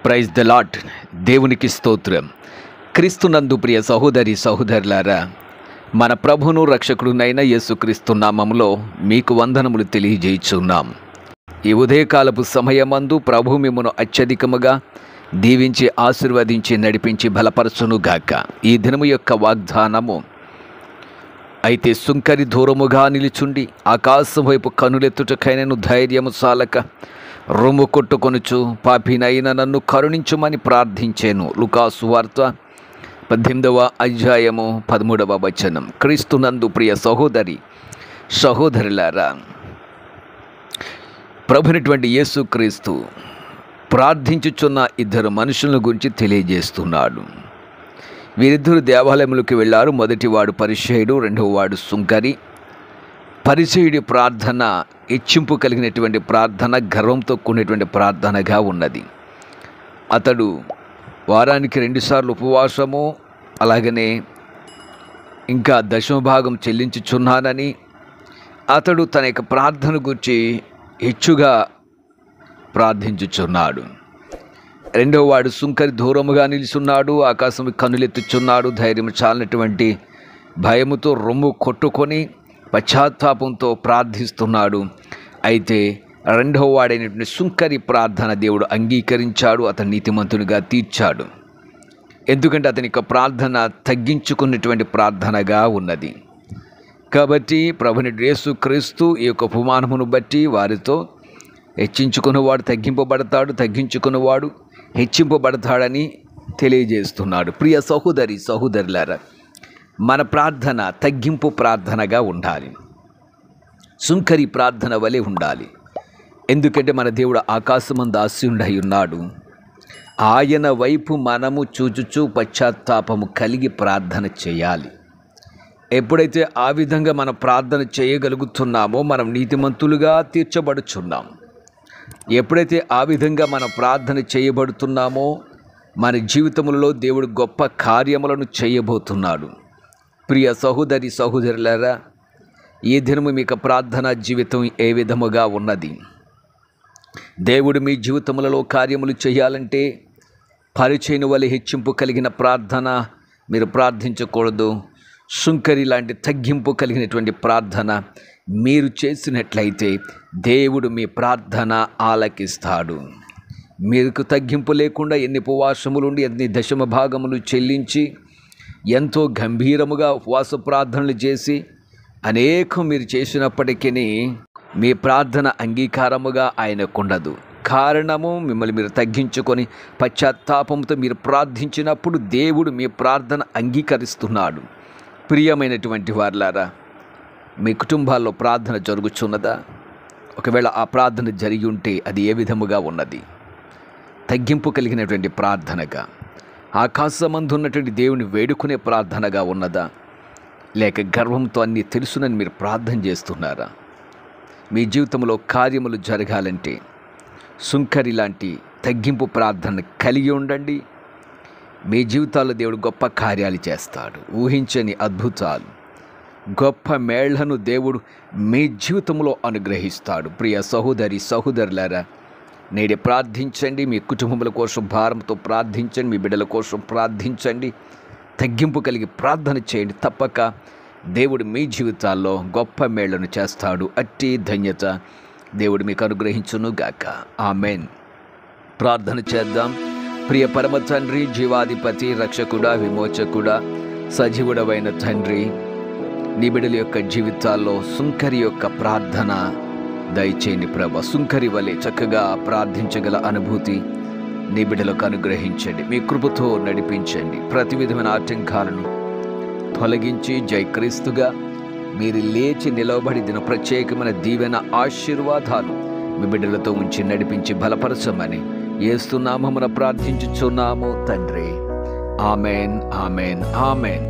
Praise the lord. దేవునికి స్తోత్రం. క్రీస్తునందు ప్రియ సహోదరి సహోదరులారా, మన ప్రభువును రక్షకుడునైన యేసుక్రీస్తు నామములో మీకు వందనములు తెలియజేయుచున్నాం. ఈ ఉదయకాలపు సమయమందు ప్రభు మిమ్మును అత్యధికముగా దీవించి ఆశీర్వదించి నడిపించి బలపరచునుగాక. ఈ దినము యొక్క వాగ్దానము, అయితే సుంకరి దూరముగా నిలుచుండి ఆకాశం వైపు కనులెత్తుటకైనను ధైర్యము చాలక రొమ్ము కొట్టుకొనుచు పాపినైన నన్ను కరుణించుమని ప్రార్థించాను. లూకా సువార్త 18వ అధ్యాయము 13వ వచనం. క్రీస్తునందు ప్రియ సహోదరి సహోదరులారా, ప్రభునటువంటి యేసుక్రీస్తు ప్రార్థించుచున్న ఇద్దరు మనుషుల గురించి తెలియజేస్తున్నాడు. వీరిద్దరు దేవాలయములకు వెళ్ళారు. మొదటివాడు పరిసయ్యుడు, రెండవవాడు సుంకరి. పరిసయ్యుడి ప్రార్థన హెచ్చింపు కలిగినటువంటి ప్రార్థన, గర్వంతో కూడినటువంటి ప్రార్థనగా ఉన్నది. అతడు వారానికి 2 సార్లు ఉపవాసము, అలాగనే ఇంకా దశమభాగం చెల్లించుచున్నానని అతడు తన యొక్క ప్రార్థన గురించి హెచ్చుగా ప్రార్థించుచున్నాడు. రెండవవాడు సుంకరి దూరముగా నిలుచున్నాడు, ఆకాశం కన్నులెత్తుచున్నాడు, ధైర్యం చాలినటువంటి భయముతో రొమ్ము కొట్టుకొని పశ్చాత్తాపంతో ప్రార్థిస్తున్నాడు. అయితే రెండవ వాడైనటువంటి సుంకరి ప్రార్థన దేవుడు అంగీకరించాడు, అతను నీతిమంతునిగా తీర్చాడు. ఎందుకంటే అతని యొక్క ప్రార్థన తగ్గించుకున్నటువంటి ప్రార్థనగా ఉన్నది. కాబట్టి ప్రభుని యేసుక్రీస్తు ఈ యొక్క ఉపమానమును బట్టి వారితో హెచ్చించుకున్నవాడు తగ్గింపబడతాడు, తగ్గించుకున్నవాడు హెచ్చింపబడతాడని తెలియజేస్తున్నాడు. ప్రియ సహోదరి సహోదరులారా, మన ప్రార్థన తగ్గింపు ప్రార్థనగా ఉండాలి. సుంకరి ప్రార్థన వలె ఉండాలి. ఎందుకంటే మన దేవుడు ఆకాశమందు ఆసీనుడై ఉన్నాడు. ఆయన వైపు మనము చూచుచూ పశ్చాత్తాపము కలిగి ప్రార్థన చేయాలి. ఎప్పుడైతే ఆ విధంగా మనం ప్రార్థన చేయగలుగుతున్నామో మనం నీతిమంతులుగా తీర్చబడుచున్నాం. ఎప్పుడైతే ఆ విధంగా మన ప్రార్థన చేయబడుతున్నామో మన జీవితంలో దేవుడు గొప్ప కార్యములను చేయబోతున్నాడు. ప్రియ సహోదరి సహోదరులారా, ఈ దినము మీకు ప్రార్థనా జీవితం ఏ విధముగా ఉన్నది? దేవుడు మీ జీవితములలో కార్యములు చేయాలంటే పరిచయను వలె హెచ్చింపు కలిగిన ప్రార్థన మీరు ప్రార్థించకూడదు. సుంకరి లాంటి తగ్గింపు కలిగినటువంటి ప్రార్థన మీరు చేసినట్లయితే దేవుడు మీ ప్రార్థన ఆలకిస్తాడు. మీకు తగ్గింపు లేకుండా ఎన్ని ఉపవాసములుండి ఎన్ని దశమ భాగములు చెల్లించి ఎంతో గంభీరముగా ఉపవాస ప్రార్థనలు చేసి అనేకం మీరు చేసినప్పటికీ మీ ప్రార్థన అంగీకారముగా ఆయనకుండదు. కారణము, మిమ్మల్ని మీరు తగ్గించుకొని పశ్చాత్తాపంతో మీరు ప్రార్థించినప్పుడు దేవుడు మీ ప్రార్థన అంగీకరిస్తున్నాడు. ప్రియమైనటువంటి వారులారా, మీ కుటుంబాల్లో ప్రార్థన జరుగుచున్నదా? ఒకవేళ ఆ ప్రార్థన జరిగి ఉంటే అది ఏ విధముగా ఉన్నది? తగ్గింపు కలిగినటువంటి ప్రార్థనగా, ఆకాశమందు ఉన్నటువంటి దేవుని వేడుకునే ప్రార్థనగా ఉన్నదా? లేక గర్వంతో అన్నీ తెలుసునని మీరు ప్రార్థన చేస్తున్నారా? మీ జీవితంలో కార్యములు జరగాలంటే సుంకరి లాంటి తగ్గింపు ప్రార్థన కలిగి ఉండండి. మీ జీవితాల్లో దేవుడు గొప్ప కార్యాలు చేస్తాడు. ఊహించని అద్భుతాలు, గొప్ప మేళ్లను దేవుడు మీ జీవితంలో అనుగ్రహిస్తాడు. ప్రియ సహోదరి సహోదరులారా, నేడే ప్రార్థించండి. మీ కుటుంబముల కోసం భారంతో ప్రార్థించండి. మీ బిడ్డల కోసం ప్రార్థించండి. తగ్గింపు కలిగి ప్రార్థన చేయండి. తప్పక దేవుడు మీ జీవితాల్లో గొప్ప మేళ్లను చేస్తాడు. అట్టి ధన్యత దేవుడు మీకు అనుగ్రహించునుగాక. ఆమెన్. ప్రార్థన చేద్దాం. ప్రియ పరమ తండ్రి, జీవాధిపతి, రక్షకుడా, విమోచకుడా, సజీవుడవైన తండ్రి, నీ బిడ్డల యొక్క జీవితాల్లో సుంకరి యొక్క ప్రార్థన దయచేయండి ప్రభా. సుంకరి వలె చక్కగా ప్రార్థించగల అనుభూతి నీ బిడ్డలకు అనుగ్రహించండి. మీ కృపతో నడిపించండి. ప్రతి విధమైన ఆటంకాలను తొలగించి జయక్రీస్తుగా మీరు లేచి నిలవబడి దిన ప్రత్యేకమైన దీవెన ఆశీర్వాదాలు మీ బిడ్డలతో ఉంచి నడిపించి బలపరచమని యేసు నామమున ప్రార్థించుచున్నాము తండ్రి. Amen, amen, amen.